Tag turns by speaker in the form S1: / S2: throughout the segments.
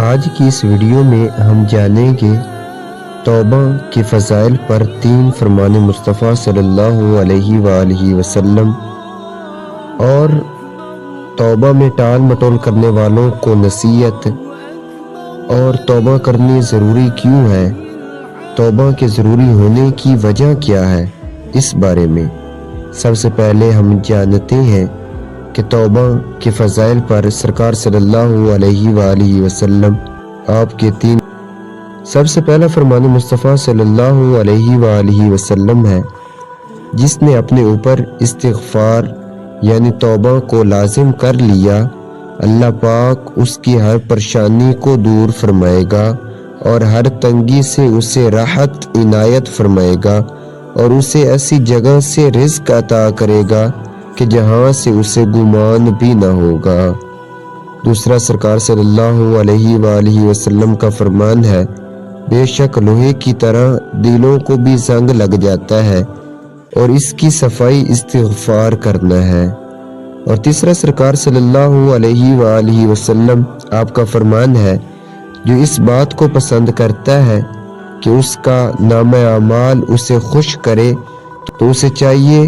S1: آج کی اس ویڈیو میں ہم جانیں گے توبہ کے فضائل پر 3 فرمان مصطفیٰ صلی اللہ علیہ وآلہ وسلم اور توبہ میں ٹال مٹول کرنے والوں کو نصیحت، اور توبہ کرنی ضروری کیوں ہے، توبہ کے ضروری ہونے کی وجہ کیا ہے، اس بارے میں سب سے پہلے ہم جانتے ہیں کہ توبہ کے فضائل پر سرکار صلی اللہ علیہ وآلہ وسلم آپ کے 3 سب سے پہلا فرمان مصطفیٰ صلی اللہ علیہ وآلہ وسلم ہے، جس نے اپنے اوپر استغفار یعنی توبہ کو لازم کر لیا، اللہ پاک اس کی ہر پریشانی کو دور فرمائے گا اور ہر تنگی سے اسے راحت عنایت فرمائے گا اور اسے ایسی جگہ سے رزق عطا کرے گا کہ جہاں سے اسے گمان بھی نہ ہوگا۔ دوسرا سرکار صلی اللہ علیہ وآلہ وسلم کا فرمان ہے، بے شک لوہے کی طرح دلوں کو بھی زنگ لگ جاتا ہے اور اس کی صفائی استغفار کرنا ہے۔ اور تیسرا سرکار صلی اللہ علیہ وآلہ وسلم آپ کا فرمان ہے، جو اس بات کو پسند کرتا ہے کہ اس کا نامہ اعمال اسے خوش کرے تو اسے چاہیے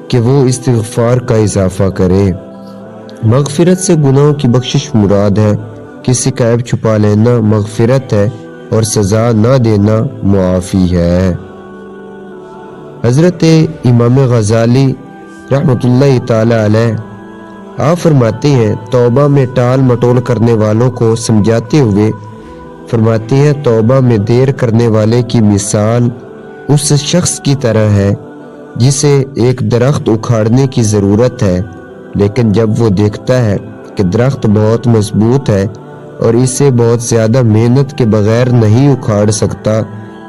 S1: کہ وہ استغفار کا اضافہ کرے۔ مغفرت سے گناہوں کی بخشش مراد ہے، کسی کا عیب چھپا لینا مغفرت ہے اور سزا نہ دینا معافی ہے۔ حضرت امام غزالی رحمۃ اللہ تعالی علیہ آپ فرماتے ہیں، توبہ میں ٹال مٹول کرنے والوں کو سمجھاتے ہوئے فرماتے ہیں، توبہ میں دیر کرنے والے کی مثال اس شخص کی طرح ہے جسے ایک درخت اکھاڑنے کی ضرورت ہے، لیکن جب وہ دیکھتا ہے کہ درخت بہت مضبوط ہے اور اسے بہت زیادہ محنت کے بغیر نہیں اکھاڑ سکتا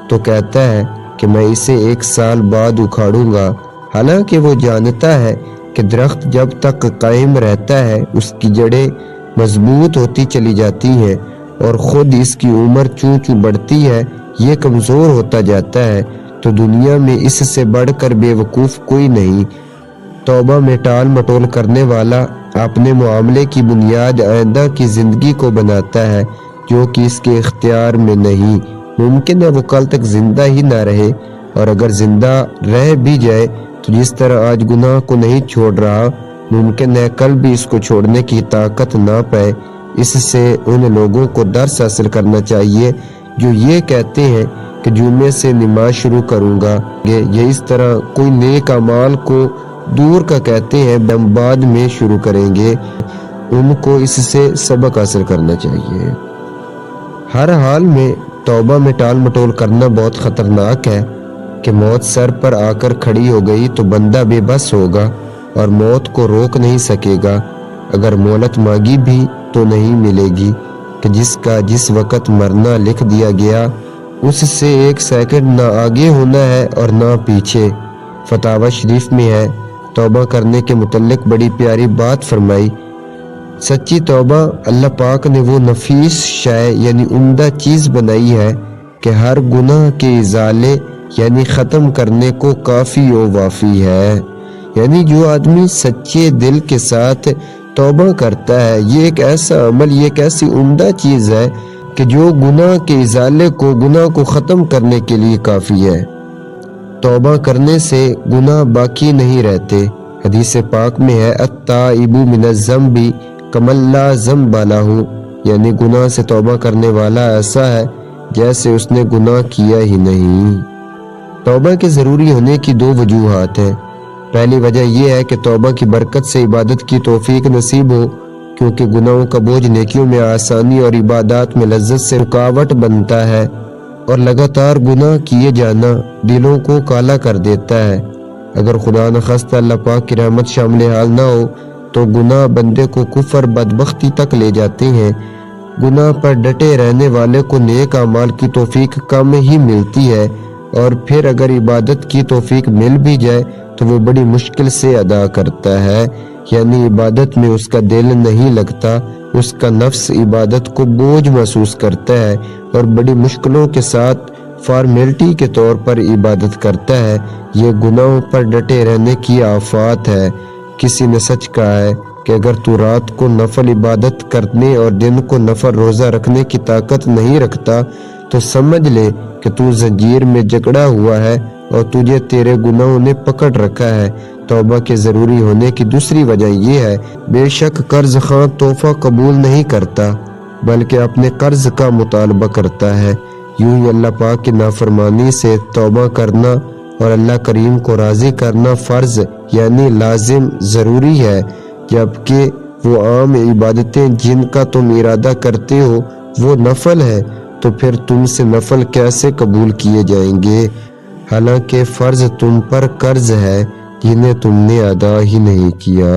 S1: تو کہتا ہے کہ میں اسے 1 سال بعد اکھاڑوں گا، حالانکہ وہ جانتا ہے کہ درخت جب تک قائم رہتا ہے اس کی جڑیں مضبوط ہوتی چلی جاتی ہیں اور خود اس کی عمر چوں چوں بڑھتی ہے یہ کمزور ہوتا جاتا ہے، تو دنیا میں اس سے بڑھ کر بے وقوف کوئی نہیں۔ توبہ میں ٹال مٹول کرنے والا اپنے معاملے کی بنیاد آئندہ کی زندگی کو بناتا ہے جو کہ اس کے اختیار میں نہیں۔ ممکن ہے وہ کل تک زندہ ہی نہ رہے، اور اگر زندہ رہ بھی جائے تو جس طرح آج گناہ کو نہیں چھوڑ رہا، ممکن ہے کل بھی اس کو چھوڑنے کی طاقت نہ پائے۔ اس سے ان لوگوں کو درس حاصل کرنا چاہیے جو یہ کہتے ہیں کہ جمعے سے نماز شروع کروں گا، یہ اس طرح کوئی نیک اعمال کو دور کا کہتے ہیں، ہم بعد میں شروع کریں گے۔ ان کو اس سے سبق حاصل کرنا چاہیے۔ ہر حال میں توبہ میں ٹال مٹول کرنا بہت خطرناک ہے کہ موت سر پر آ کر کھڑی ہو گئی تو بندہ بے بس ہوگا اور موت کو روک نہیں سکے گا، اگر مہلت مانگی بھی تو نہیں ملے گی، کہ جس کا جس وقت مرنا لکھ دیا گیا اس سے 1 سیکنڈ نہ آگے ہونا ہے اور نہ پیچھے۔ فتاوی شریف میں ہے، توبہ کرنے کے متعلق بڑی پیاری بات فرمائی، سچی توبہ اللہ پاک نے وہ نفیس شے یعنی عمدہ چیز بنائی ہے کہ ہر گناہ کے ازالے یعنی ختم کرنے کو کافی و وافی ہے۔ یعنی جو آدمی سچے دل کے ساتھ توبہ کرتا ہے، یہ ایک ایسا عمل، یہ ایک ایسی عمدہ چیز ہے کہ جو گناہ کے ازالے کو، گناہ کو ختم کرنے کے لیے کافی ہے۔ توبہ کرنے سے گناہ باقی نہیں رہتے۔ حدیث پاک میں ہے، التائب من الذنب کمن لا ذنب لہ، یعنی گناہ سے توبہ کرنے والا ایسا ہے جیسے اس نے گناہ کیا ہی نہیں۔ توبہ کے ضروری ہونے کی 2 وجوہات ہیں۔ پہلی وجہ یہ ہے کہ توبہ کی برکت سے عبادت کی توفیق نصیب ہو، کیونکہ گناہوں کا بوجھ نیکیوں میں آسانی اور عبادات میں لذت سے رکاوٹ بنتا ہے، اور لگاتار گناہ کیے جانا دلوں کو کالا کر دیتا ہے۔ اگر خدا نخواستہ اللہ پاک کی رحمت شامل حال نہ ہو تو گناہ بندے کو کفر بدبختی تک لے جاتے ہیں۔ گناہ پر ڈٹے رہنے والے کو نیک اعمال کی توفیق کم ہی ملتی ہے، اور پھر اگر عبادت کی توفیق مل بھی جائے تو وہ بڑی مشکل سے ادا کرتا ہے، یعنی عبادت میں اس کا دل نہیں لگتا، اس کا نفس عبادت کو بوجھ محسوس کرتا ہے اور بڑی مشکلوں کے ساتھ فارمیلٹی کے طور پر عبادت کرتا ہے، یہ گناہوں پر ڈٹے رہنے کی آفات ہے۔ کسی نے سچ کہا ہے کہ اگر تو رات کو نفل عبادت کرنے اور دن کو نفل روزہ رکھنے کی طاقت نہیں رکھتا تو سمجھ لے کہ تو زنجیر میں جکڑا ہوا ہے اور تجھے تیرے گناہوں نے پکڑ رکھا ہے۔ توبہ کے ضروری ہونے کی دوسری وجہ یہ ہے، بے شک قرض خواہ تحفہ قبول نہیں کرتا بلکہ اپنے قرض کا مطالبہ کرتا ہے۔ یوں ہی اللہ پاک کی نافرمانی سے توبہ کرنا اور اللہ کریم کو راضی کرنا فرض یعنی لازم ضروری ہے، جبکہ وہ عام عبادتیں جن کا تم ارادہ کرتے ہو وہ نفل ہے، تو پھر تم سے نفل کیسے قبول کیے جائیں گے، حالانکہ فرض تم پر قرض ہے جنہیں تم نے ادا ہی نہیں کیا۔